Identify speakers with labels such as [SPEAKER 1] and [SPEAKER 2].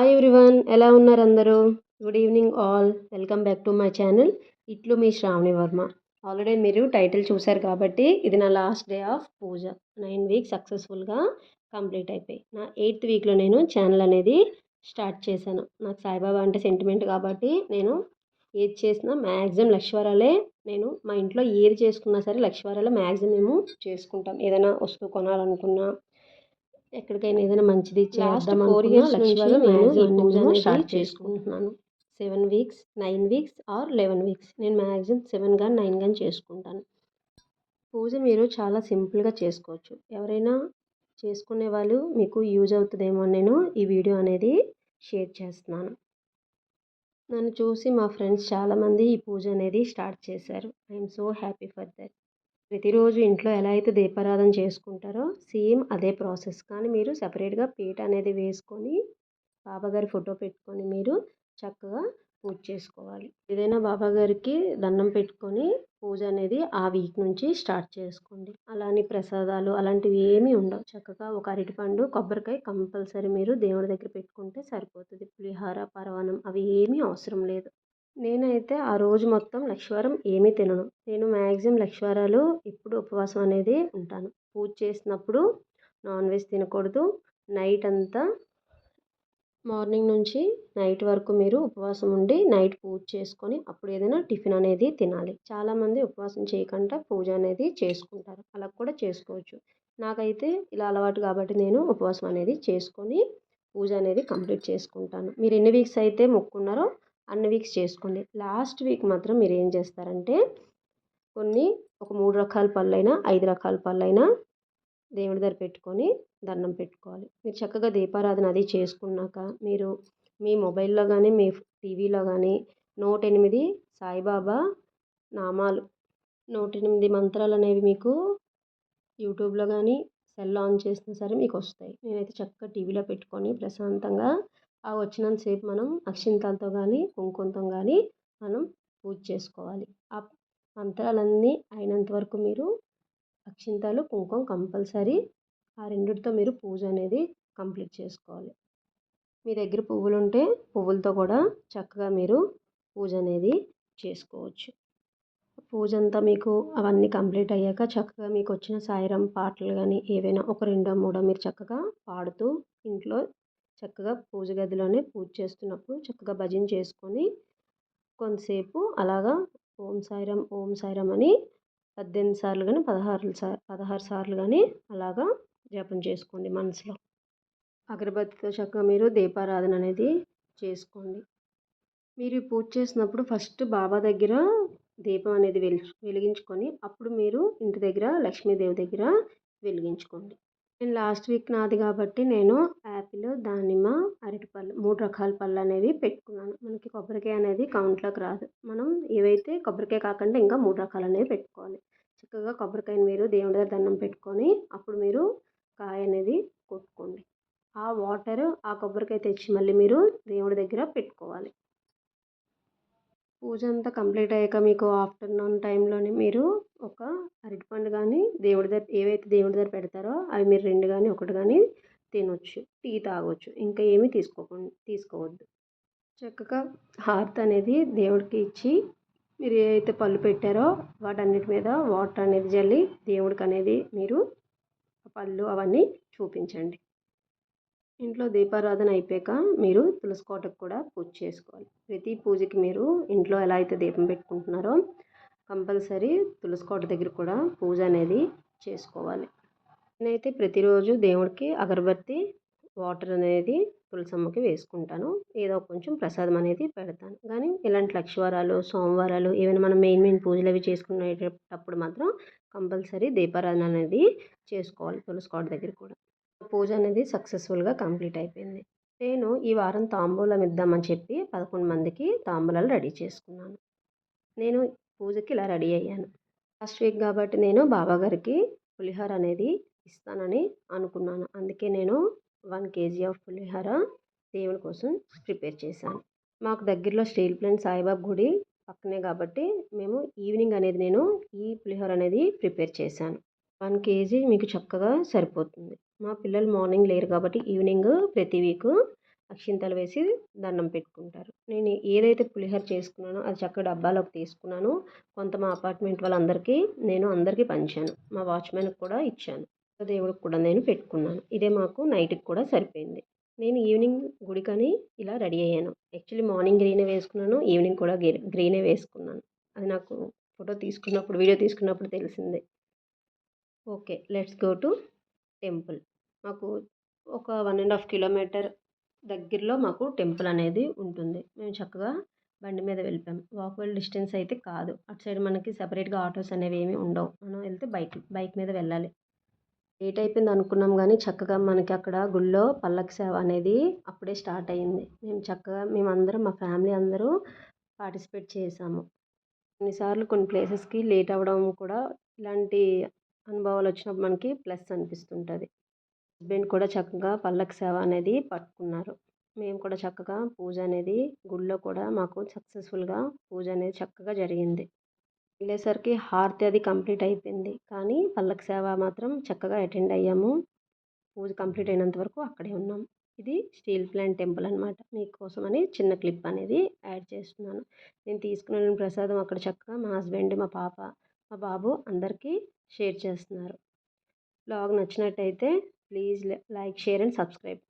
[SPEAKER 1] Hi everyone, ఎలా ఉన్నారు అందరూ? Good evening all. Welcome back to my channel. ఇట్లు మీ శ్రావణి వర్మ. ఆల్రెడీ మీరు టైటిల్ చూశారు కాబట్టి ఇది నా last day of puja. 9 weeks సక్సెస్ఫుల్గా కంప్లీట్ అయిపోయి నా 8th వీక్లో నేను ఛానల్ అనేది స్టార్ట్ చేశాను. నాకు సాయిబాబా అంటే సెంటిమెంట్ కాబట్టి నేను ఏది చేసినా మ్యాక్సిమం లక్షవారాలే. నేను మా ఇంట్లో ఏది చేసుకున్నా సరే లక్షవారాలే మ్యాక్సిమం మేము చేసుకుంటాం. ఏదైనా వస్తువు కొనాలనుకున్నా, ఎక్కడికైనా ఏదైనా మంచిది చేద్దాం 4 years నుంచి నేను ఈ పూజ అనేది స్టార్ట్ చేసుకుంటున్నాను. 7 వీక్స్, 9 వీక్స్ ఆర్ 11 వీక్స్ నేను మ్యాక్సిమం 7 కానీ 9 కానీ చేసుకుంటాను. పూజ మీరు చాలా సింపుల్గా చేసుకోవచ్చు. ఎవరైనా చేసుకునే వాళ్ళు మీకు యూజ్ అవుతుందేమో నేను ఈ వీడియో అనేది షేర్ చేస్తున్నాను. నన్ను చూసి మా ఫ్రెండ్స్ చాలామంది ఈ పూజ అనేది స్టార్ట్ చేశారు. I'm so happy for that. ప్రతిరోజు ఇంట్లో ఎలా అయితే దీపారాధన చేసుకుంటారో సేమ్ అదే ప్రాసెస్, కానీ మీరు సపరేట్గా పీట అనేది వేసుకొని బాబాగారి ఫోటో పెట్టుకొని మీరు చక్కగా పూజ చేసుకోవాలి. ఏదైనా బాబాగారికి దండం పెట్టుకొని పూజ అనేది ఆ వీక్ నుంచి స్టార్ట్ చేసుకోండి. అలానే ప్రసాదాలు అలాంటివి ఏమీ ఉండవు. చక్కగా ఒక అరటిపండు, కొబ్బరికాయ కంపల్సరీ మీరు దేవుడి దగ్గర పెట్టుకుంటే సరిపోతుంది. పులిహార, పరవాన్నం అవి ఏమీ అవసరం లేదు. నేనైతే ఆ రోజు మొత్తం లక్షవారం ఏమీ తినను. నేను మ్యాక్సిమం లక్షవారాలు ఎప్పుడు ఉపవాసం అనేది ఉంటాను. పూజ చేసినప్పుడు నాన్ వెజ్ తినకూడదు. నైట్ అంతా మార్నింగ్ నుంచి నైట్ వరకు మీరు ఉపవాసం ఉండి నైట్ పూజ చేసుకొని అప్పుడు ఏదైనా టిఫిన్ అనేది తినాలి. చాలామంది ఉపవాసం చేయకుండా పూజ అనేది చేసుకుంటారు. అలా కూడా చేసుకోవచ్చు. నాకైతే ఇలా అలవాటు కాబట్టి నేను ఉపవాసం అనేది చేసుకొని పూజ అనేది కంప్లీట్ చేసుకుంటాను. మీరు ఎన్ని వీక్స్ అయితే మొక్కున్నారో అన్ని వీక్స్ చేసుకోండి. లాస్ట్ వీక్ మాత్రం మీరు ఏం చేస్తారంటే ఒక 3 రకాల పళ్ళైనా 5 రకాల పళ్ళైనా దేవుడి దగ్గర పెట్టుకొని దండం పెట్టుకోవాలి. మీరు చక్కగా దీపారాధన అది చేసుకున్నాక మీరు మీ మొబైల్లో కానీ మీ టీవీలో కానీ 108 సాయిబాబా నామాలు, 108 మంత్రాలు అనేవి మీకు యూట్యూబ్లో కానీ సెల్ ఆన్ చేసినా సరే మీకు వస్తాయి. నేనైతే చక్కగా టీవీలో పెట్టుకొని ప్రశాంతంగా ఆ వచ్చినంతసేపు మనం అక్షింతలతో కానీ కుంకుమతో కానీ మనం పూజ చేసుకోవాలి. ఆ మంత్రాలన్నీ అయినంత వరకు మీరు అక్షింతలు, కుంకుమ కంపల్సరీ ఆ రెండిటితో మీరు పూజ అనేది కంప్లీట్ చేసుకోవాలి. మీ దగ్గర పువ్వులు ఉంటే పువ్వులతో కూడా చక్కగా మీరు పూజ అనేది చేసుకోవచ్చు. పూజ అంతా మీకు అవన్నీ కంప్లీట్ అయ్యాక చక్కగా మీకు వచ్చిన సాయిరాం పాటలు కానీ ఏవైనా ఒక 2 3 మీరు చక్కగా పాడుతూ ఇంట్లో చక్కగా పూజ గదిలోనే పూజ చేస్తున్నప్పుడు చక్కగా భజన చేసుకొని కొంతసేపు అలాగా ఓం సాయిరాం ఓం సాయిరాం అని 18 సార్లు కానీ 16 సార్లు కానీ అలాగా జపం చేసుకోండి మనసులో. అగరబత్తితో చక్కగా మీరు దీపారాధన అనేది చేసుకోండి. మీరు పూజ చేసినప్పుడు ఫస్ట్ బాబా దగ్గర దీపం అనేది వెలిగించుకొని అప్పుడు మీరు ఇంటి దగ్గర లక్ష్మీదేవి దగ్గర వెలిగించుకోండి. నేను లాస్ట్ వీక్ నాది కాబట్టి నేను యాపిల్, దానిమ్మ, అరటిపళ్ళు 3 రకాల పళ్ళు అనేవి పెట్టుకున్నాను. మనకి కొబ్బరికాయ అనేది కౌంట్లోకి రాదు. మనం ఏవైతే కొబ్బరికాయ కాకుండా ఇంకా 3 రకాలు అనేవి పెట్టుకోవాలి. చక్కగా కొబ్బరికాయని మీరు దేవుడి దగ్గర దండం పెట్టుకొని అప్పుడు మీరు కాయ అనేది కొట్టుకోండి. ఆ వాటర్ ఆ కొబ్బరికాయ తెచ్చి మళ్ళీ మీరు దేవుడి దగ్గర పెట్టుకోవాలి. పూజ అంతా కంప్లీట్ అయ్యాక మీకు ఆఫ్టర్నూన్ టైంలోనే మీరు ఒక అరటిపండు కానీ ఏవైతే దేవుడి దగ్గర పెడతారో అవి మీరు 2 కానీ 1 కానీ తినొచ్చు, టీ తాగొచ్చు, ఇంకా ఏమీ తీసుకోవద్దు. చక్కగా హారతి అనేది దేవుడికి ఇచ్చి మీరు ఏవైతే పళ్ళు పెట్టారో వాటన్నిటి మీద వాటర్ అనేది జల్లి దేవుడికి అనేది మీరు పళ్ళు అవన్నీ చూపించండి. ఇంట్లో దీపారాధన అయిపోయాక మీరు తులసి కోటకు కూడా పూజ చేసుకోవాలి. ప్రతి పూజకి మీరు ఇంట్లో ఎలా అయితే దీపం పెట్టుకుంటున్నారో కంపల్సరీ తులసి కోట దగ్గర కూడా పూజ అనేది చేసుకోవాలి. నేనైతే ప్రతిరోజు దేవుడికి అగరబత్తి వాటర్ అనేది తులసమ్మకి వేసుకుంటాను. ఏదో కొంచెం ప్రసాదం అనేది పెడతాను. కానీ ఇలాంటి లక్షవారాలు, సోమవారాలు ఏమైనా మనం మెయిన్ పూజలు అవి చేసుకునేటప్పుడు మాత్రం కంపల్సరీ దీపారాధన అనేది చేసుకోవాలి తులసి కోట దగ్గర కూడా. పూజ అనేది సక్సెస్ఫుల్గా కంప్లీట్ అయిపోయింది. నేను ఈ వారం తాంబూలం ఇద్దామని చెప్పి 11 మందికి తాంబూలాలు రెడీ చేసుకున్నాను. నేను పూజకి ఇలా రెడీ అయ్యాను. లాస్ట్ వీక్ కాబట్టి నేను బాబాగారికి పులిహోర అనేది ఇస్తానని అనుకున్నాను. అందుకే నేను 1 kg ఆఫ్ పులిహోర దేవుడి కోసం ప్రిపేర్ చేశాను. మాకు దగ్గరలో స్టీల్ ప్లాంట్ సాయిబాబా గుడి పక్కనే కాబట్టి మేము ఈవినింగ్ అనేది నేను ఈ పులిహోర అనేది ప్రిపేర్ చేశాను. 1 kg మీకు చక్కగా సరిపోతుంది. మా పిల్లలు మార్నింగ్ లేరు కాబట్టి ఈవినింగ్ ప్రతి వీక్ అక్షింతలు వేసి దండం పెట్టుకుంటారు. నేను ఏదైతే పులిహోర చేసుకున్నానో అది చక్కగా డబ్బాలోకి తీసుకున్నాను. కొంత మా అపార్ట్మెంట్ వాళ్ళందరికీ నేను అందరికీ పంచాను. మా వాచ్‌మెన్‌కి కూడా ఇచ్చాను. దేవుడికి కూడా నేను పెట్టుకున్నాను. ఇదే మాకు నైట్‌కి కూడా సరిపోయింది. నేను ఈవినింగ్ గుడికని ఇలా రెడీ అయ్యాను. యాక్చువల్లీ మార్నింగ్ గ్రీనే వేసుకున్నాను. ఈవినింగ్ కూడా గ్రీనే వేసుకున్నాను. అది నాకు ఫోటో తీసుకున్నప్పుడు, వీడియో తీసుకున్నప్పుడు తెలిసింది. Okay. Let's go to temple. మాకు ఒక 1½ కిలోమీటర్ దగ్గరలో మాకు టెంపుల్ అనేది ఉంటుంది. మేము చక్కగా బండి మీద వెళ్ళిపోయాం. వాకబుల్ డిస్టెన్స్ అయితే కాదు. అటు సైడ్ మనకి సెపరేట్‌గా ఆటోస్ అనేవి ఏమి ఉండవు. మనం వెళ్తే బైక్ మీద వెళ్ళాలి. లేట్ అయిపోయింది అనుకున్నాం గానీ, చక్కగా మనకి అక్కడ గుడిలో పల్లకి సేవ అనేది అప్పుడే స్టార్ట్ అయింది. మేమందరం మా ఫ్యామిలీ అందరూ పార్టిసిపేట్ చేశాము. కొన్నిసార్లు కొన్ని ప్లేసెస్‌కి లేట్ అవ్వడం కూడా ఇలాంటి అనుభవాలొచ్చినప్పుడు మనకి ప్లస్ అనిపిస్తుంటది. హస్బెండ్ కూడా చక్కగా పల్లకి సేవ అనేది పట్టుకున్నారు. మేము కూడా చక్కగా పూజ అనేది గుడిలో కూడా మాకు సక్సెస్‌ఫుల్‌గా పూజ అనేది చక్కగా జరిగింది. వెళ్ళేసరికి హారతి అది కంప్లీట్ అయిపోయింది. కానీ పల్లకి సేవ మాత్రం చక్కగా అటెండ్ అయ్యాము. పూజ కంప్లీట్ అయినంత వరకు అక్కడే ఉన్నాం. ఇది స్టీల్ ప్లాంట్ టెంపుల్ అనమాట. మీకోసమని చిన్న క్లిప్ అనేది యాడ్ చేస్తున్నాను. నేను తీసుకున్న ప్రసాదం అక్కడ చక్కగా మా హస్బెండ్, మా పాప, మా బాబు అందరికీ షేర్ చేస్తున్నారు. వ్లాగ్ నచ్చినట్టయితే please like, share and subscribe.